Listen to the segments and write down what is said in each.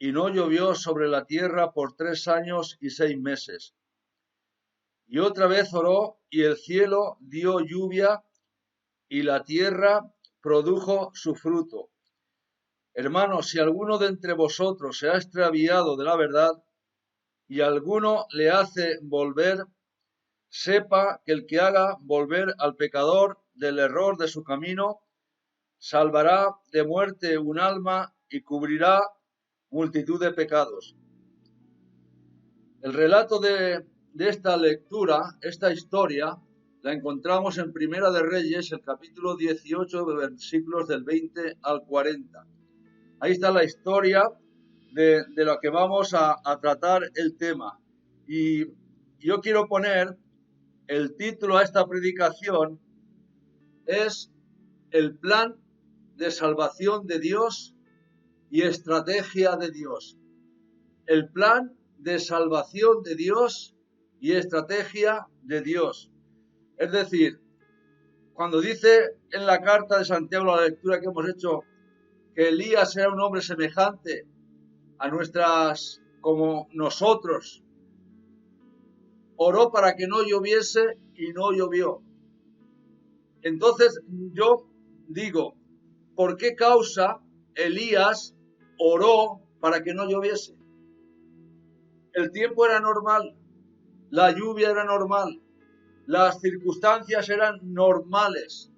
y no llovió sobre la tierra por 3 años y 6 meses. Y otra vez oró, y el cielo dio lluvia, y la tierra produjo su fruto. Hermanos, si alguno de entre vosotros se ha extraviado de la verdad, y alguno le hace volver, sepa que el que haga volver al pecador del error de su camino, salvará de muerte un alma y cubrirá multitud de pecados. El relato de esta lectura, esta historia, la encontramos en Primera de Reyes, el capítulo 18, versículos del 20 al 40. Ahí está la historia de lo que vamos a tratar el tema. Y yo quiero poner el título a esta predicación, es el plan de salvación de Dios y estrategia de Dios. El plan de salvación de Dios y estrategia de Dios. Es decir, cuando dice en la carta de Santiago, la lectura que hemos hecho, que Elías era un hombre semejante a nuestras, como nosotros, oró para que no lloviese y no llovió. Entonces yo digo, ¿por qué causa Elías oró para que no lloviese? El tiempo era normal, la lluvia era normal, las circunstancias eran normales,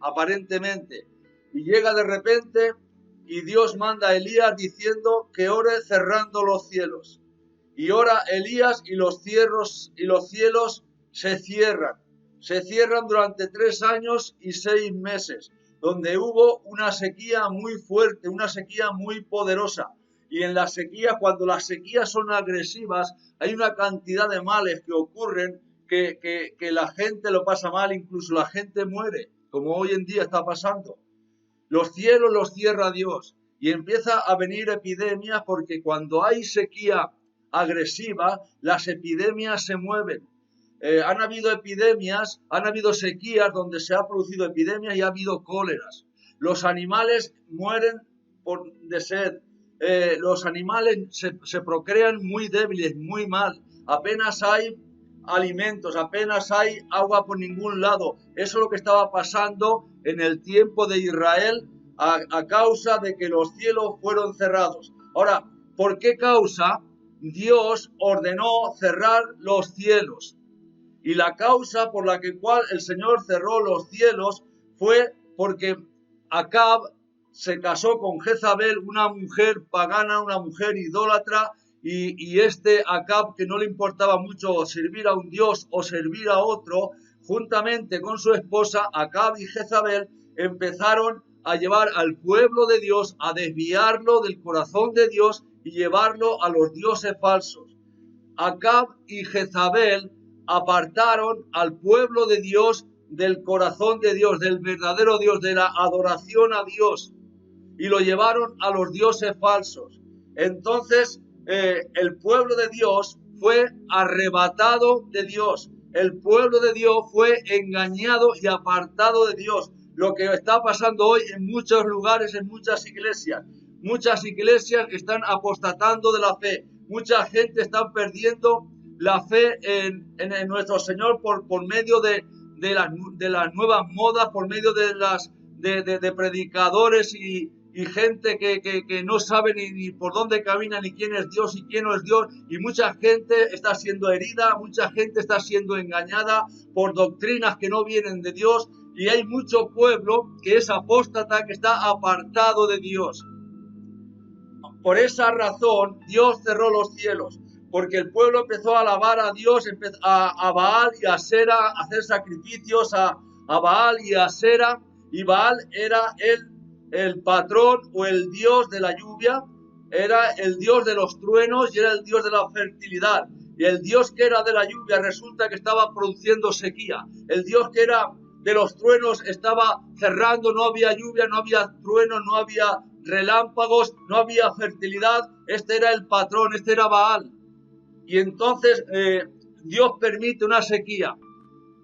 aparentemente. Y llega de repente y Dios manda a Elías diciendo que ore cerrando los cielos. Y ora Elías y los cielos se cierran durante 3 años y 6 meses, donde hubo una sequía muy fuerte, una sequía muy poderosa. Y en la sequía, cuando las sequías son agresivas, hay una cantidad de males que ocurren que la gente lo pasa mal, incluso la gente muere, como hoy en día está pasando. Los cielos los cierra Dios y empieza a venir epidemias, porque cuando hay sequía agresiva, las epidemias se mueven. Han habido epidemias, han habido sequías donde se ha producido epidemias y ha habido cóleras. Los animales mueren de sed. Los animales se procrean muy débiles, muy mal. Apenas hay alimentos, apenas hay agua por ningún lado. Eso es lo que estaba pasando en el tiempo de Israel a causa de que los cielos fueron cerrados. Ahora, ¿por qué causa Dios ordenó cerrar los cielos? Y la causa por la cual el Señor cerró los cielos fue porque Acab se casó con Jezabel, una mujer pagana, una mujer idólatra, y este Acab, que no le importaba mucho servir a un dios o servir a otro, juntamente con su esposa Acab y Jezabel, empezaron a llevar al pueblo de Dios, a desviarlo del corazón de Dios y llevarlo a los dioses falsos. Acab y Jezabel apartaron al pueblo de Dios del corazón de Dios, del verdadero Dios, de la adoración a Dios, y lo llevaron a los dioses falsos. Entonces el pueblo de Dios fue arrebatado de Dios. El pueblo de Dios fue engañado y apartado de Dios. Lo que está pasando hoy en muchos lugares, en muchas iglesias. Muchas iglesias están apostatando de la fe. Mucha gente está perdiendo la fe en nuestro Señor por medio de las nuevas modas, por medio de predicadores y gente que no sabe ni por dónde camina, ni quién es Dios y quién no es Dios. Y mucha gente está siendo herida, mucha gente está siendo engañada por doctrinas que no vienen de Dios. Y hay mucho pueblo que es apóstata, que está apartado de Dios. Por esa razón, Dios cerró los cielos, porque el pueblo empezó a alabar a Dios, a Baal y a Asera, a hacer sacrificios a Baal y a Asera. Y Baal era el patrón o el dios de la lluvia, era el dios de los truenos y era el dios de la fertilidad. Y el dios que era de la lluvia resulta que estaba produciendo sequía. El dios que era de los truenos estaba cerrando, no había lluvia, no había truenos, no había relámpagos, no había fertilidad. Este era el patrón, este era Baal. Y entonces Dios permite una sequía,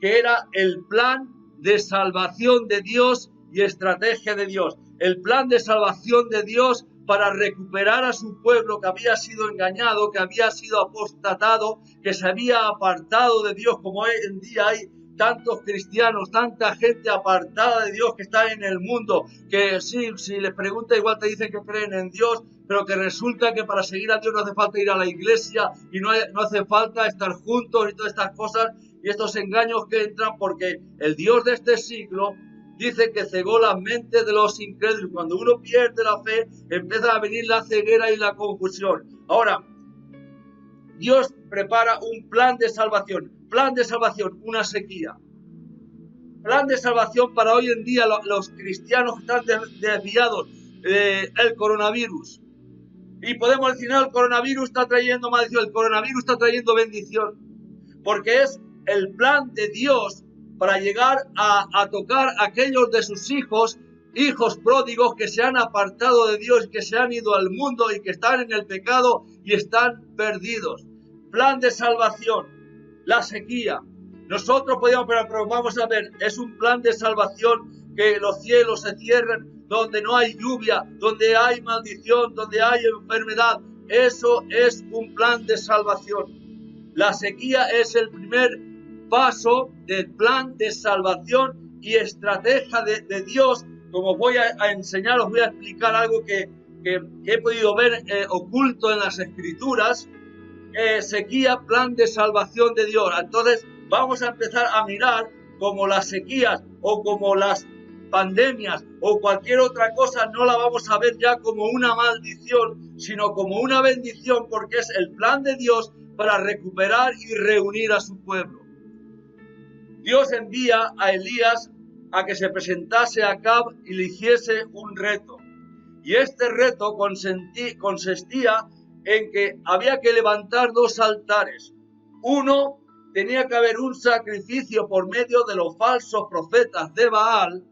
que era el plan de salvación de Dios y estrategia de Dios. El plan de salvación de Dios para recuperar a su pueblo que había sido engañado, que había sido apostatado, que se había apartado de Dios, como hoy en día hay tantos cristianos, tanta gente apartada de Dios que está en el mundo, que sí, si les pregunta igual te dicen que creen en Dios, pero que resulta que para seguir a Dios no hace falta ir a la iglesia y no hace falta estar juntos y todas estas cosas y estos engaños que entran, porque el Dios de este siglo dice que cegó la mente de los incrédulos. Cuando uno pierde la fe, empieza a venir la ceguera y la confusión. Ahora, Dios prepara un plan de salvación, una sequía. Plan de salvación para hoy en día los cristianos que están desviados del coronavirus. Y podemos decir, no, el coronavirus está trayendo maldición, el coronavirus está trayendo bendición. Porque es el plan de Dios para llegar a tocar a aquellos de sus hijos pródigos que se han apartado de Dios, que se han ido al mundo y que están en el pecado y están perdidos. Plan de salvación, la sequía. Nosotros podíamos, pero vamos a ver, es un plan de salvación que los cielos se cierren, donde no hay lluvia, donde hay maldición, donde hay enfermedad. Eso es un plan de salvación. La sequía es el primer paso del plan de salvación y estrategia de Dios. Como voy a enseñar, os voy a explicar algo que he podido ver oculto en las Escrituras. Sequía, plan de salvación de Dios. Entonces vamos a empezar a mirar como las sequías o como las pandemias o cualquier otra cosa, no la vamos a ver ya como una maldición, sino como una bendición, porque es el plan de Dios para recuperar y reunir a su pueblo. Dios envía a Elías a que se presentase a Acab y le hiciese un reto. Y este reto consistía en que había que levantar 2 altares. Uno, tenía que haber un sacrificio por medio de los falsos profetas de Baal,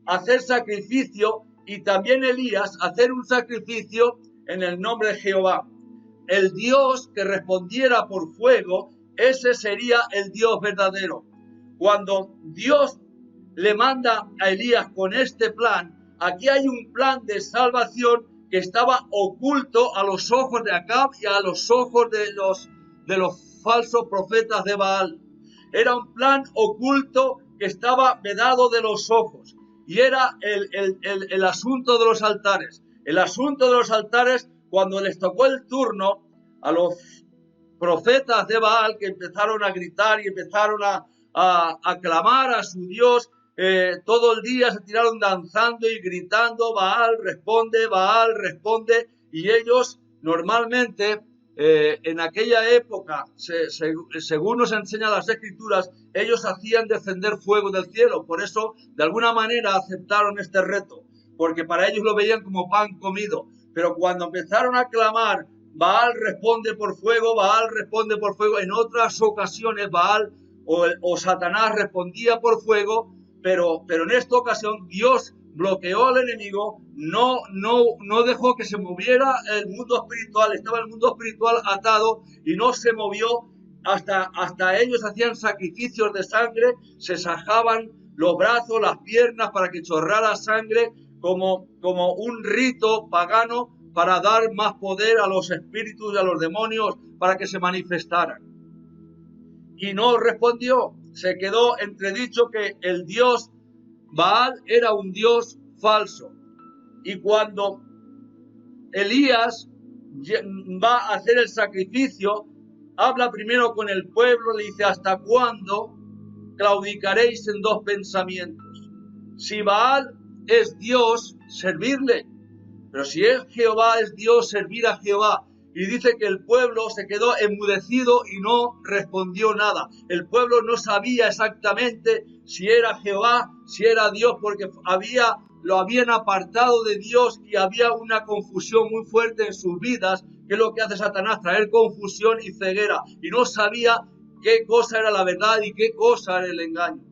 hacer sacrificio, y también Elías hacer un sacrificio en el nombre de Jehová. El Dios que respondiera por fuego, ese sería el Dios verdadero. Cuando Dios le manda a Elías con este plan, aquí hay un plan de salvación que estaba oculto a los ojos de Acab y a los ojos de los falsos profetas de Baal. Era un plan oculto que estaba vedado de los ojos, y era el asunto de los altares. El asunto de los altares, cuando les tocó el turno a los profetas de Baal, que empezaron a gritar y empezaron a clamar a su Dios, todo el día se tiraron danzando y gritando, Baal responde, y ellos normalmente en aquella época, según nos enseñan las Escrituras, ellos hacían descender fuego del cielo. Por eso, de alguna manera, aceptaron este reto, porque para ellos lo veían como pan comido. Pero cuando empezaron a clamar, Baal responde por fuego, Baal responde por fuego, en otras ocasiones Baal o Satanás respondía por fuego, pero en esta ocasión Dios bloqueó al enemigo, no dejó que se moviera el mundo espiritual, estaba el mundo espiritual atado y no se movió hasta ellos hacían sacrificios de sangre, se sajaban los brazos, las piernas para que chorrara sangre como un rito pagano para dar más poder a los espíritus y a los demonios para que se manifestaran. Y no respondió, se quedó entredicho que el Dios Baal era un Dios falso. Y cuando Elías va a hacer el sacrificio, habla primero con el pueblo, le dice, ¿hasta cuándo claudicaréis en 2 pensamientos? Si Baal es Dios, servirle. Pero si es Jehová, es Dios, servir a Jehová. Y dice que el pueblo se quedó enmudecido y no respondió nada. El pueblo no sabía exactamente si era Jehová, si era Dios, porque lo habían apartado de Dios y había una confusión muy fuerte en sus vidas, que es lo que hace Satanás, traer confusión y ceguera. Y no sabía qué cosa era la verdad y qué cosa era el engaño.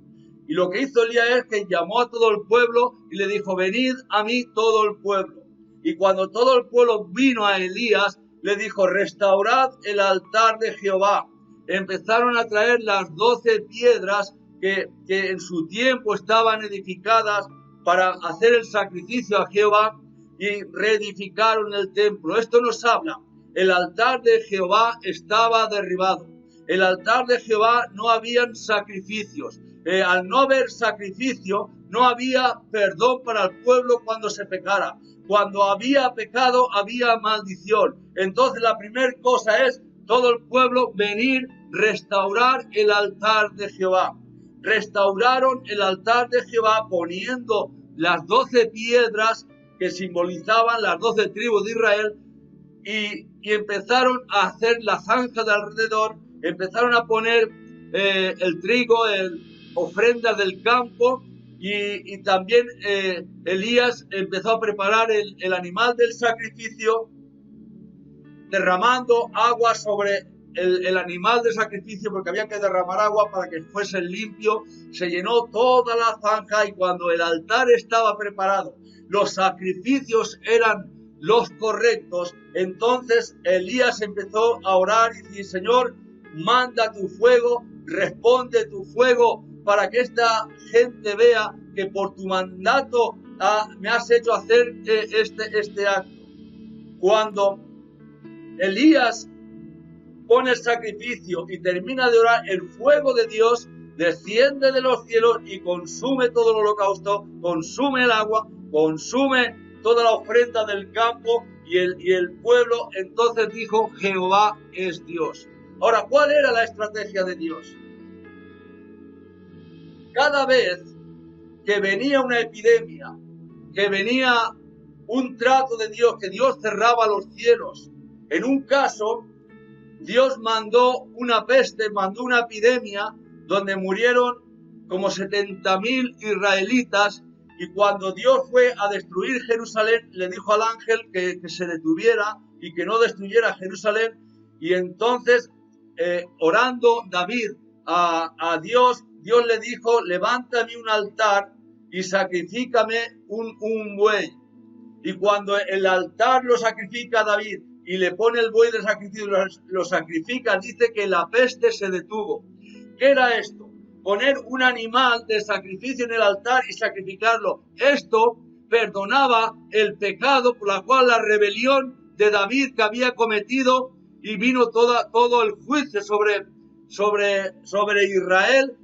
Y lo que hizo Elías es que llamó a todo el pueblo y le dijo, venid a mí todo el pueblo. Y cuando todo el pueblo vino a Elías, le dijo, restaurad el altar de Jehová. Empezaron a traer las 12 piedras que en su tiempo estaban edificadas para hacer el sacrificio a Jehová. y reedificaron el templo. Esto nos habla. El altar de Jehová estaba derribado. El altar de Jehová no habían sacrificios. Al no haber sacrificio, no había perdón para el pueblo cuando se pecara. Cuando había pecado, había maldición. Entonces la primera cosa es todo el pueblo venir, restaurar el altar de Jehová. Restauraron el altar de Jehová poniendo las 12 piedras que simbolizaban las 12 tribus de Israel y empezaron a hacer la zanja de alrededor, empezaron a poner el trigo, ofrendas del campo y también Elías empezó a preparar el animal del sacrificio, derramando agua sobre el animal de sacrificio, porque había que derramar agua para que fuese limpio. Se llenó toda la zanja y cuando el altar estaba preparado, los sacrificios eran los correctos, entonces Elías empezó a orar y decir: Señor, manda tu fuego, responde tu fuego, para que esta gente vea que por tu mandato me has hecho hacer este acto. Cuando Elías pone el sacrificio y termina de orar, el fuego de Dios desciende de los cielos y consume todo el holocausto, consume el agua, consume toda la ofrenda del campo y el pueblo entonces dijo: Jehová es Dios. Ahora, ¿cuál era la estrategia de Dios? Cada vez que venía una epidemia, que venía un trato de Dios, que Dios cerraba los cielos, en un caso Dios mandó una peste, mandó una epidemia donde murieron como 70.000 israelitas, y cuando Dios fue a destruir Jerusalén le dijo al ángel que se detuviera y que no destruyera Jerusalén. Y entonces orando David a Dios, Dios le dijo: levántame un altar y sacrifícame un buey. Y cuando el altar lo sacrifica David y le pone el buey de sacrificio, lo sacrifica, dice que la peste se detuvo. ¿Qué era esto? Poner un animal de sacrificio en el altar y sacrificarlo. Esto perdonaba el pecado por la cual la rebelión de David que había cometido, y vino todo el juicio sobre Israel.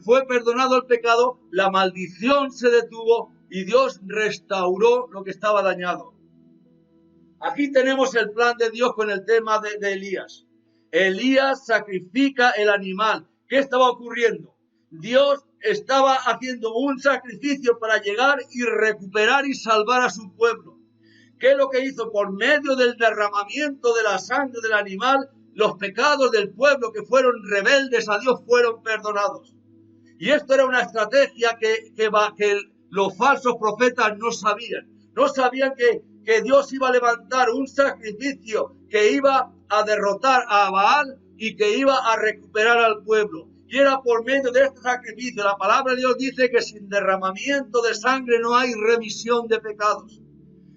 Fue perdonado el pecado, la maldición se detuvo y Dios restauró lo que estaba dañado. Aquí tenemos el plan de Dios con el tema de Elías. Elías sacrifica el animal. ¿Qué estaba ocurriendo? Dios estaba haciendo un sacrificio para llegar y recuperar y salvar a su pueblo. ¿Qué es lo que hizo? Por medio del derramamiento de la sangre del animal, los pecados del pueblo que fueron rebeldes a Dios fueron perdonados. Y esto era una estrategia que los falsos profetas no sabían. No sabían que Dios iba a levantar un sacrificio que iba a derrotar a Baal y que iba a recuperar al pueblo. Y era por medio de este sacrificio. La palabra de Dios dice que sin derramamiento de sangre no hay remisión de pecados.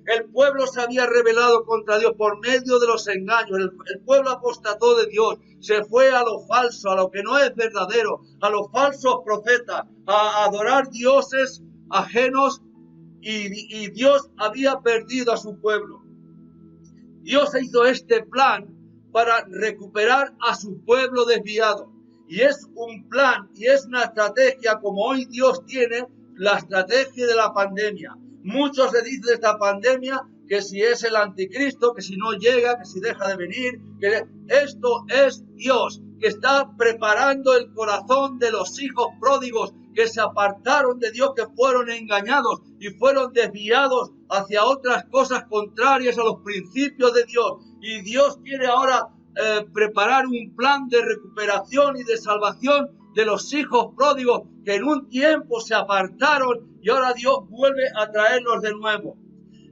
El pueblo se había rebelado contra Dios por medio de los engaños. El pueblo apostató de Dios, se fue a lo falso, a lo que no es verdadero, a los falsos profetas, a adorar dioses ajenos, y Dios había perdido a su pueblo. Dios hizo este plan para recuperar a su pueblo desviado. Y es un plan y es una estrategia como hoy Dios tiene la estrategia de la pandemia. Muchos se dicen de esta pandemia que si es el anticristo, que si no llega, que si deja de venir, que esto es Dios, que está preparando el corazón de los hijos pródigos que se apartaron de Dios, que fueron engañados y fueron desviados hacia otras cosas contrarias a los principios de Dios. Y Dios quiere ahora preparar un plan de recuperación y de salvación de los hijos pródigos que en un tiempo se apartaron y ahora Dios vuelve a traerlos de nuevo.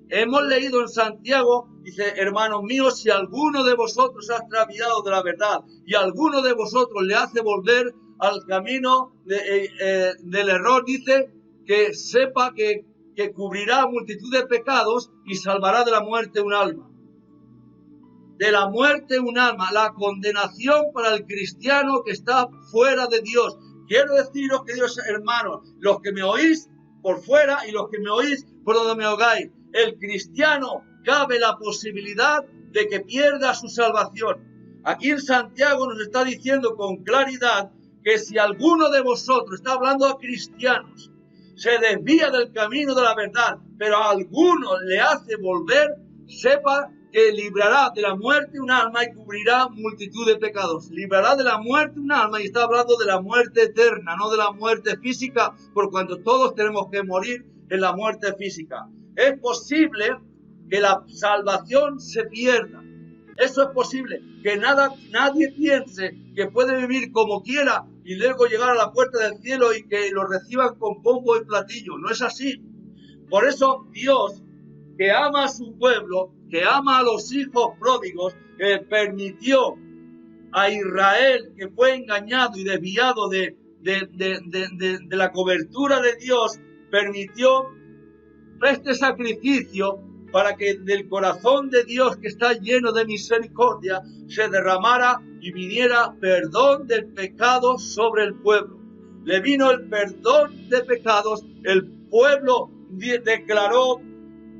Hemos leído en Santiago, dice: hermanos míos, si alguno de vosotros ha extraviado de la verdad y alguno de vosotros le hace volver al camino del error, dice que sepa que cubrirá multitud de pecados y salvará de la muerte un alma. De la muerte un alma, la condenación para el cristiano que está fuera de Dios. Quiero deciros, queridos hermanos, los que me oís por fuera y los que me oís por donde me oigáis, el cristiano cabe la posibilidad de que pierda su salvación. Aquí en Santiago nos está diciendo con claridad que si alguno de vosotros, está hablando a cristianos, se desvía del camino de la verdad, pero a alguno le hace volver, sepa que librará de la muerte un alma y cubrirá multitud de pecados. Librará de la muerte un alma, y está hablando de la muerte eterna, no de la muerte física, por cuanto todos tenemos que morir en la muerte física. Es posible que la salvación se pierda. Eso es posible, que nadie piense que puede vivir como quiera y luego llegar a la puerta del cielo y que lo reciban con bombo y platillo. No es así. Por eso Dios, que ama a su pueblo, que ama a los hijos pródigos, permitió a Israel, que fue engañado y desviado de la cobertura de Dios, permitió este sacrificio para que del corazón de Dios, que está lleno de misericordia, se derramara y viniera perdón del pecado sobre el pueblo. Le vino el perdón de pecados, el pueblo declaró: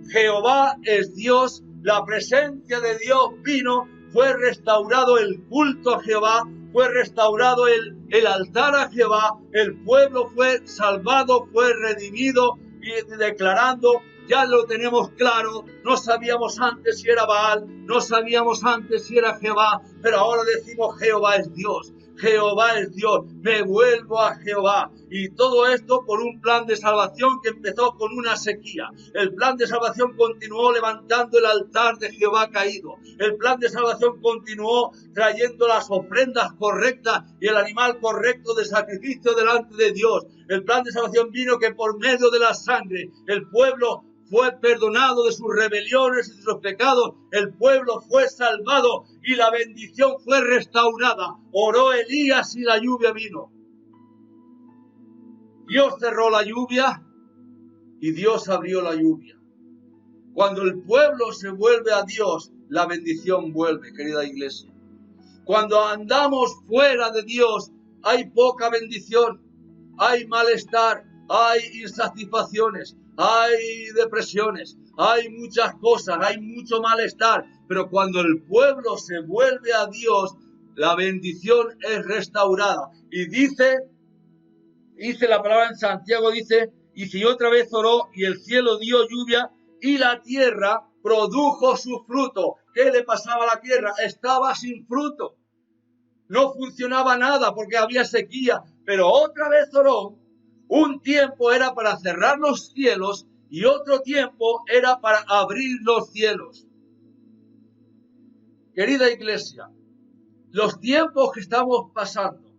Jehová es Dios, la presencia de Dios vino, fue restaurado el culto a Jehová, fue restaurado el altar a Jehová, el pueblo fue salvado, fue redimido, y declarando: ya lo tenemos claro, no sabíamos antes si era Baal, no sabíamos antes si era Jehová, pero ahora decimos: Jehová es Dios, Jehová es Dios, me vuelvo a Jehová. Y todo esto por un plan de salvación que empezó con una sequía. El plan de salvación continuó levantando el altar de Jehová caído. El plan de salvación continuó trayendo las ofrendas correctas y el animal correcto de sacrificio delante de Dios. El plan de salvación vino que por medio de la sangre el pueblo fue perdonado de sus rebeliones y de sus pecados, el pueblo fue salvado y la bendición fue restaurada. Oró Elías y la lluvia vino. Dios cerró la lluvia y Dios abrió la lluvia. Cuando el pueblo se vuelve a Dios, la bendición vuelve, querida iglesia. Cuando andamos fuera de Dios, hay poca bendición, hay malestar, hay insatisfacciones, hay depresiones, hay muchas cosas, hay mucho malestar. Pero cuando el pueblo se vuelve a Dios, la bendición es restaurada. Y dice la palabra en Santiago, dice: y si otra vez oró y el cielo dio lluvia y la tierra produjo su fruto. ¿Qué le pasaba a la tierra? Estaba sin fruto. No funcionaba nada porque había sequía. Pero otra vez oró. Un tiempo era para cerrar los cielos y otro tiempo era para abrir los cielos. Querida iglesia, los tiempos que estamos pasando,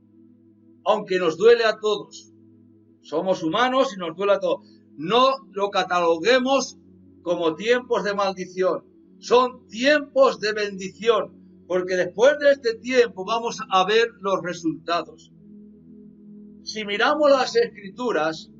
aunque nos duele a todos, somos humanos y nos duele a todos, no lo cataloguemos como tiempos de maldición. Son tiempos de bendición, porque después de este tiempo vamos a ver los resultados. Si miramos las escrituras,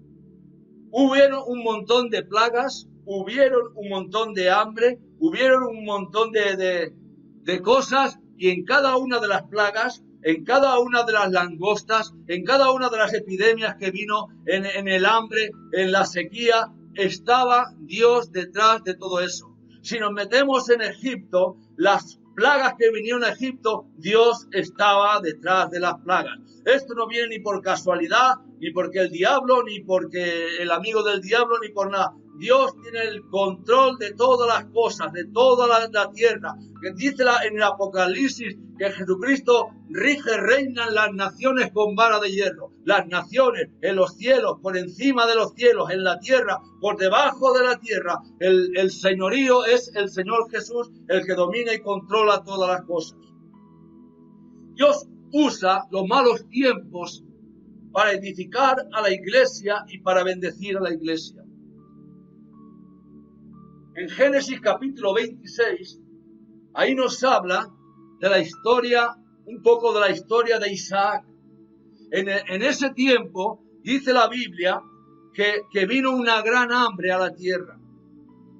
hubieron un montón de plagas, hubieron un montón de hambre, hubieron un montón de cosas, y en cada una de las plagas, en cada una de las langostas, en cada una de las epidemias que vino, en el hambre, en la sequía, estaba Dios detrás de todo eso. Si nos metemos en Egipto, las plagas que vinieron a Egipto, Dios estaba detrás de las plagas. Esto no viene ni por casualidad, ni porque el diablo, ni porque el amigo del diablo, ni por nada. Dios tiene el control de todas las cosas, de toda la tierra. Que dice en el Apocalipsis que Jesucristo rige, reina en las naciones con vara de hierro. Las naciones, en los cielos, por encima de los cielos, en la tierra, por debajo de la tierra. El señorío es el Señor Jesús, el que domina y controla todas las cosas. Dios usa los malos tiempos para edificar a la iglesia y para bendecir a la iglesia. En Génesis capítulo 26, ahí nos habla de la historia, un poco de la historia de Isaac. En ese tiempo, dice la Biblia, que vino una gran hambre a la tierra.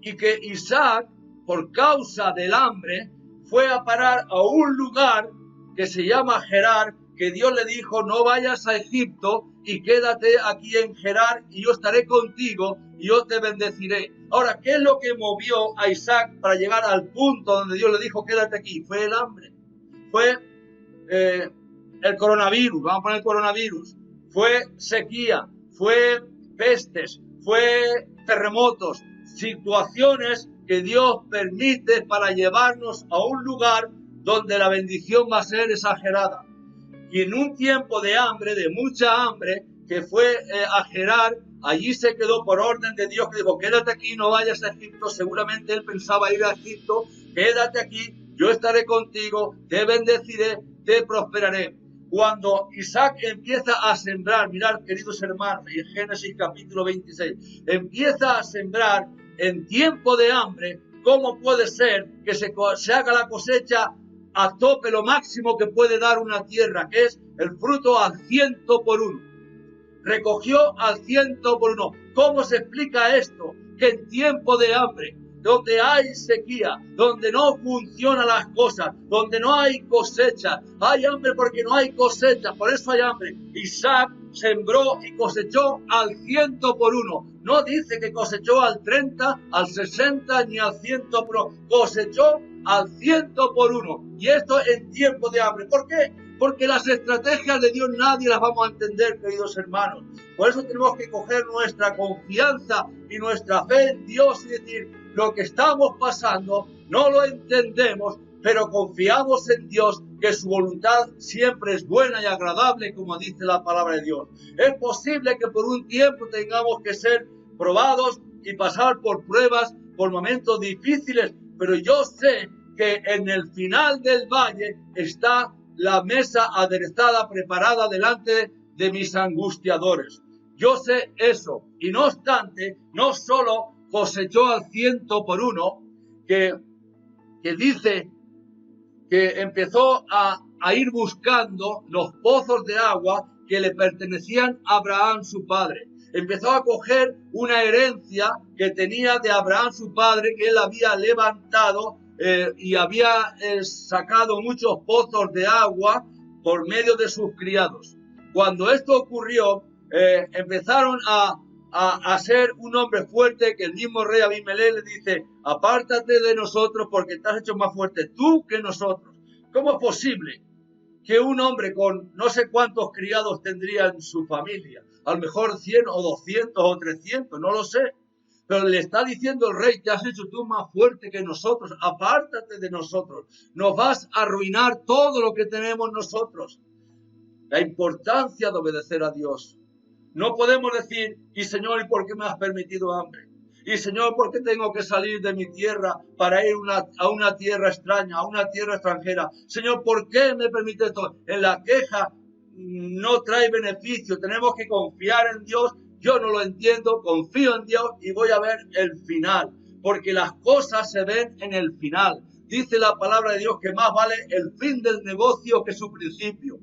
Y que Isaac, por causa del hambre, fue a parar a un lugar que se llama Gerar, que Dios le dijo, no vayas a Egipto y quédate aquí en Gerar y yo estaré contigo y yo te bendeciré. Ahora, ¿qué es lo que movió a Isaac para llegar al punto donde Dios le dijo, quédate aquí? Fue el hambre, fue el coronavirus, vamos a poner el coronavirus, fue sequía, fue pestes, fue terremotos, situaciones que Dios permite para llevarnos a un lugar donde la bendición va a ser exagerada. Y en un tiempo de hambre, de mucha hambre, que fue a Gerar, allí se quedó por orden de Dios, que dijo, quédate aquí, no vayas a Egipto. Seguramente él pensaba ir a Egipto, quédate aquí, yo estaré contigo, te bendeciré, te prosperaré. Cuando Isaac empieza a sembrar, mirad, queridos hermanos, en Génesis capítulo 26, empieza a sembrar en tiempo de hambre. ¿Cómo puede ser que se haga la cosecha a tope, lo máximo que puede dar una tierra, que es el fruto al 100%? Recogió al 100%. ¿Cómo se explica esto? Que en tiempo de hambre, donde hay sequía, donde no funcionan las cosas, donde no hay cosecha, hay hambre porque no hay cosecha, por eso hay hambre. Isaac sembró y cosechó al 100%. No dice que cosechó al 30, al 60 ni al 100%. Cosechó al 100%. Y esto en tiempo de hambre. ¿Por qué? Porque las estrategias de Dios nadie las vamos a entender, queridos hermanos. Por eso tenemos que coger nuestra confianza y nuestra fe en Dios y decir, lo que estamos pasando no lo entendemos, pero confiamos en Dios, que su voluntad siempre es buena y agradable, como dice la palabra de Dios. Es posible que por un tiempo tengamos que ser probados y pasar por pruebas, por momentos difíciles, pero yo sé que en el final del valle está la mesa aderezada, preparada delante de mis angustiadores. Yo sé eso, y no obstante, no solo cosechó al 100%, que dice que empezó a ir buscando los pozos de agua que le pertenecían a Abraham, su padre. Empezó a coger una herencia que tenía de Abraham, su padre, que él había levantado y había sacado muchos pozos de agua por medio de sus criados. Cuando esto ocurrió, empezaron a ser un hombre fuerte, que el mismo rey Abimelech le dice, apártate de nosotros porque te has hecho más fuerte tú que nosotros. ¿Cómo es posible que un hombre con no sé cuántos criados tendría en su familia? A lo mejor 100 o 200 o 300, no lo sé. Pero le está diciendo el rey, te has hecho tú más fuerte que nosotros, apártate de nosotros, nos vas a arruinar todo lo que tenemos nosotros. La importancia de obedecer a Dios. No podemos decir, y Señor, ¿y por qué me has permitido hambre? Y Señor, ¿por qué tengo que salir de mi tierra para ir a una tierra extraña, a una tierra extranjera? Señor, ¿por qué me permite esto? En la queja no trae beneficio, tenemos que confiar en Dios. Yo no lo entiendo, confío en Dios y voy a ver el final, porque las cosas se ven en el final. Dice la palabra de Dios que más vale el fin del negocio que su principio.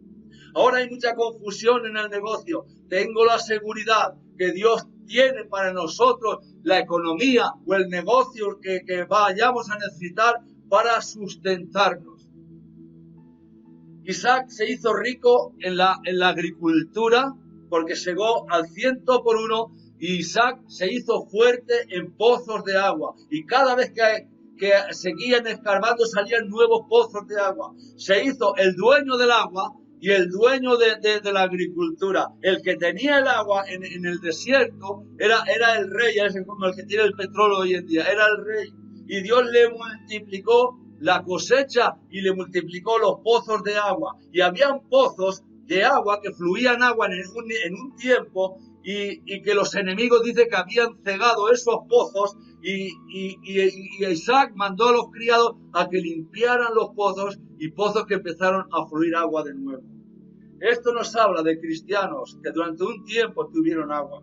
Ahora hay mucha confusión en el negocio. Tengo la seguridad que Dios tiene para nosotros la economía o el negocio que vayamos a necesitar para sustentarnos. Isaac se hizo rico en la agricultura porque llegó al 100%, y Isaac se hizo fuerte en pozos de agua. Y cada vez que seguían escarbando salían nuevos pozos de agua. Se hizo el dueño del agua y el dueño de la agricultura. El que tenía el agua en el desierto era el rey, es como el que tiene el petróleo hoy en día, era el rey. Y Dios le multiplicó la cosecha y le multiplicó los pozos de agua. Y habían pozos de agua que fluían agua en un tiempo y que los enemigos dicen que habían cegado esos pozos y Isaac mandó a los criados a que limpiaran los pozos y pozos que empezaron a fluir agua de nuevo. Esto nos habla de cristianos que durante un tiempo tuvieron agua.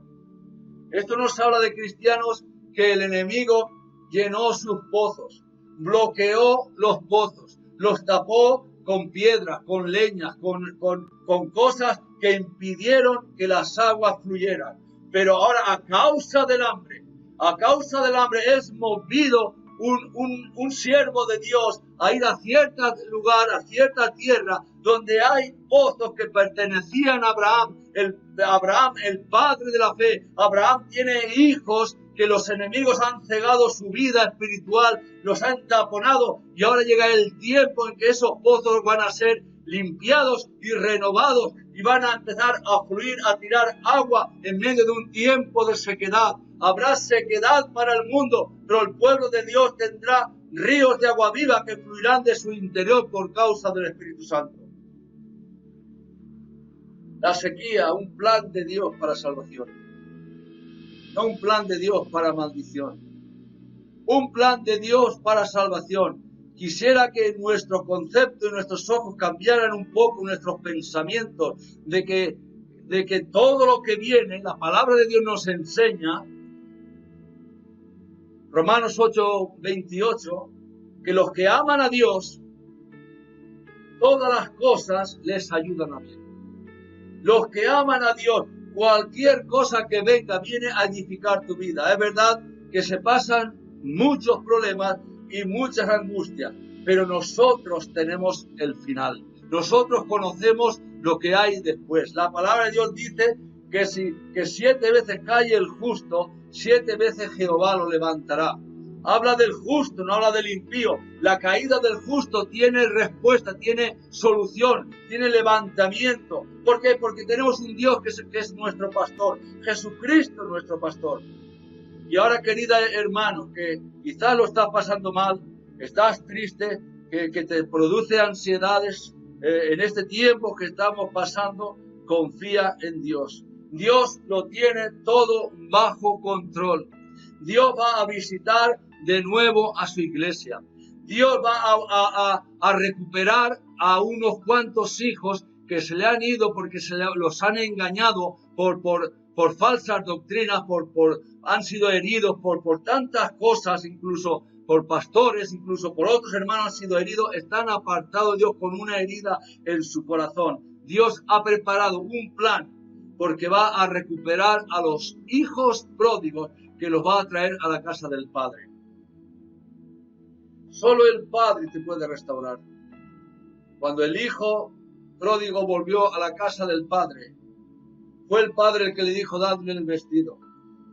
Esto nos habla de cristianos que el enemigo llenó sus pozos, bloqueó los pozos, los tapó con piedras, con leñas, con cosas que impidieron que las aguas fluyeran. Pero ahora a causa del hambre es movido un siervo de Dios a ir a cierto lugar, a cierta tierra, donde hay pozos que pertenecían a Abraham, el padre de la fe. Abraham tiene hijos que los enemigos han cegado su vida espiritual, los han taponado, y ahora llega el tiempo en que esos pozos van a ser limpiados y renovados, y van a empezar a fluir, a tirar agua en medio de un tiempo de sequedad. Habrá sequedad para el mundo, pero el pueblo de Dios tendrá ríos de agua viva que fluirán de su interior por causa del Espíritu Santo. La sequía, un plan de Dios para salvación, no un plan de Dios para maldición, un plan de Dios para salvación. Quisiera que nuestro concepto y nuestros ojos cambiaran un poco nuestros pensamientos, de que todo lo que viene, la palabra de Dios nos enseña, Romanos 8:28, que los que aman a Dios, todas las cosas les ayudan a bien. Los que aman a Dios, cualquier cosa que venga viene a edificar tu vida. Es verdad que se pasan muchos problemas y muchas angustias, pero nosotros tenemos el final. Nosotros conocemos lo que hay después. La palabra de Dios dice que 7 veces cae el justo, 7 veces Jehová lo levantará. Habla del justo, no habla del impío. La caída del justo tiene respuesta, tiene solución, tiene levantamiento. ¿Por qué? Porque tenemos un Dios que es nuestro pastor. Jesucristo es nuestro pastor. Y ahora, querida hermano, que quizás lo estás pasando mal, estás triste, que te produce ansiedades en este tiempo que estamos pasando, confía en Dios. Dios lo tiene todo bajo control. Dios va a visitar de nuevo a su iglesia. Dios va a recuperar a unos cuantos hijos que se le han ido porque los han engañado por falsas doctrinas, han sido heridos por tantas cosas, incluso por pastores, incluso por otros hermanos han sido heridos, están apartados de Dios con una herida en su corazón. Dios ha preparado un plan porque va a recuperar a los hijos pródigos que los va a traer a la casa del Padre. Solo el Padre te puede restaurar. Cuando el hijo pródigo volvió a la casa del Padre, fue el Padre el que le dijo, dadle el vestido.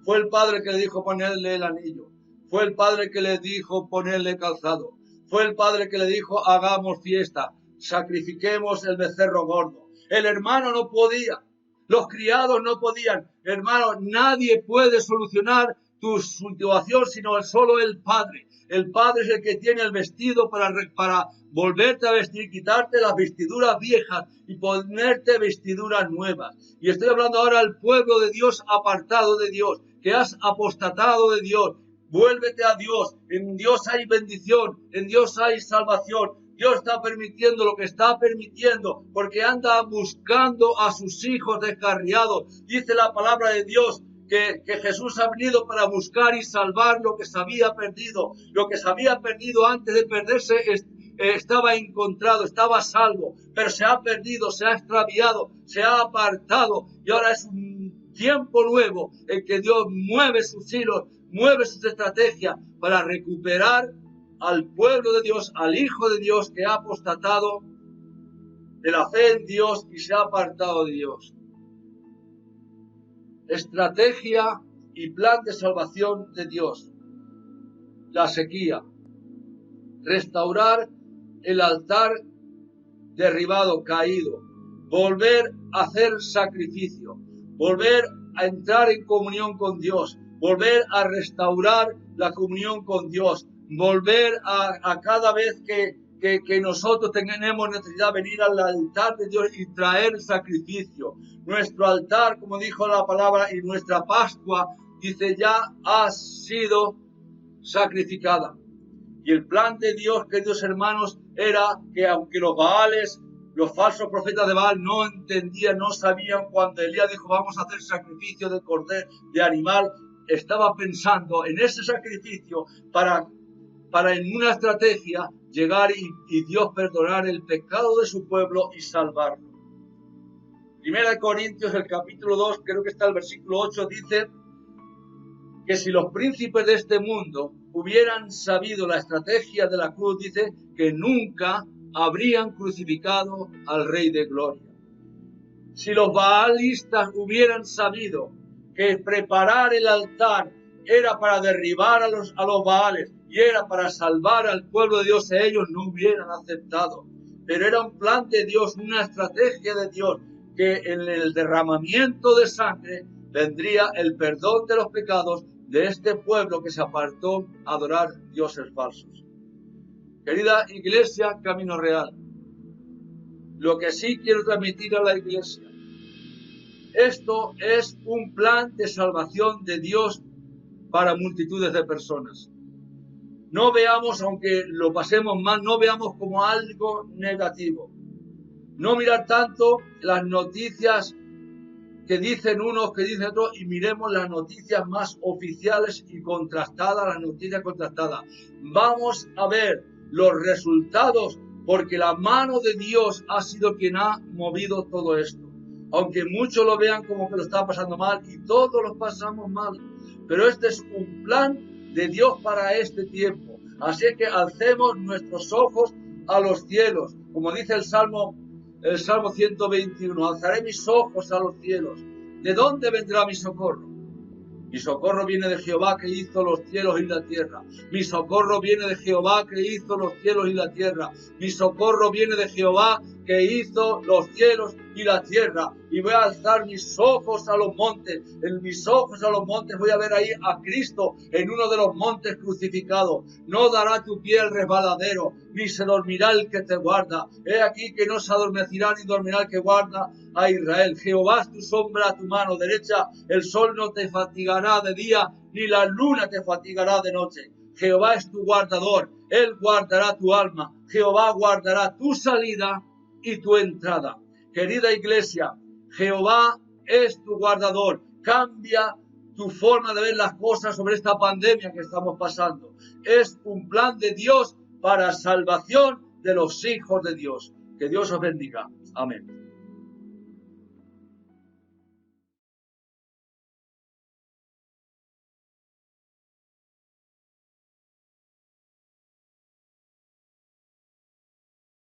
Fue el Padre el que le dijo, ponerle el anillo. Fue el Padre que le dijo, ponerle calzado. Fue el Padre que le dijo, hagamos fiesta, sacrifiquemos el becerro gordo. El hermano no podía. Los criados no podían. Hermano, nadie puede solucionar tu situación sino solo el Padre. El Padre es el que tiene el vestido para volverte a vestir, quitarte las vestiduras viejas y ponerte vestiduras nuevas. Y estoy hablando ahora al pueblo de Dios apartado de Dios, que has apostatado de Dios. Vuélvete a Dios. En Dios hay bendición, en Dios hay salvación. Dios está permitiendo lo que está permitiendo porque anda buscando a sus hijos descarriados. Dice la palabra de Dios que Jesús ha venido para buscar y salvar lo que se había perdido. Lo que se había perdido antes de perderse estaba encontrado, estaba salvo, pero se ha perdido, se ha extraviado, se ha apartado y ahora es un tiempo nuevo en que Dios mueve sus hilos, mueve sus estrategias para recuperar al pueblo de Dios, al Hijo de Dios que ha apostatado de la fe en Dios y se ha apartado de Dios. Estrategia y plan de salvación de Dios. La sequía. Restaurar el altar derribado, caído. Volver a hacer sacrificio. Volver a entrar en comunión con Dios. Volver a restaurar la comunión con Dios. Volver a cada vez que nosotros tenemos necesidad de venir al altar de Dios y traer sacrificio. Nuestro altar, como dijo la palabra, y nuestra Pascua, dice, ya ha sido sacrificada. Y el plan de Dios, queridos hermanos, era que aunque los Baales, los falsos profetas de Baal no entendían, no sabían, cuando Elías dijo, vamos a hacer sacrificio de cordero, de animal, estaba pensando en ese sacrificio para en una estrategia llegar y Dios perdonar el pecado de su pueblo y salvarlo. Primera de Corintios, el capítulo 2, creo que está el versículo 8, dice que si los príncipes de este mundo hubieran sabido la estrategia de la cruz, dice que nunca habrían crucificado al Rey de Gloria. Si los baalistas hubieran sabido que preparar el altar era para derribar a los baales y era para salvar al pueblo de Dios, ellos no hubieran aceptado. Pero era un plan de Dios, una estrategia de Dios, que en el derramamiento de sangre vendría el perdón de los pecados de este pueblo que se apartó a adorar dioses falsos. Querida iglesia, Camino Real, lo que sí quiero transmitir a la iglesia, esto es un plan de salvación de Dios para multitudes de personas. No veamos, aunque lo pasemos mal, no veamos como algo negativo. No mirar tanto las noticias que dicen unos, que dicen otros, y miremos las noticias más oficiales y contrastadas, las noticias contrastadas. Vamos a ver los resultados, porque la mano de Dios ha sido quien ha movido todo esto. Aunque muchos lo vean como que lo está pasando mal, y todos lo pasamos mal, pero este es un plan de Dios para este tiempo. Así que alcemos nuestros ojos a los cielos, como dice el Salmo 121, alzaré mis ojos a los cielos. ¿De dónde vendrá mi socorro? Mi socorro viene de Jehová, que hizo los cielos y la tierra. Mi socorro viene de Jehová, que hizo los cielos y la tierra. Mi socorro viene de Jehová, que hizo los cielos y la tierra. Y voy a alzar mis ojos a los montes. En mis ojos a los montes voy a ver ahí a Cristo en uno de los montes crucificado. No dará tu pie el resbaladero, ni se dormirá el que te guarda. He aquí que no se adormecerá ni dormirá el que guarda a Israel. Jehová es tu sombra a tu mano derecha. El sol no te fatigará de día, ni la luna te fatigará de noche. Jehová es tu guardador. Él guardará tu alma. Jehová guardará tu salida y tu entrada. Querida iglesia, Jehová es tu guardador. Cambia tu forma de ver las cosas sobre esta pandemia que estamos pasando. Es un plan de Dios para salvación de los hijos de Dios. Que Dios os bendiga. Amén.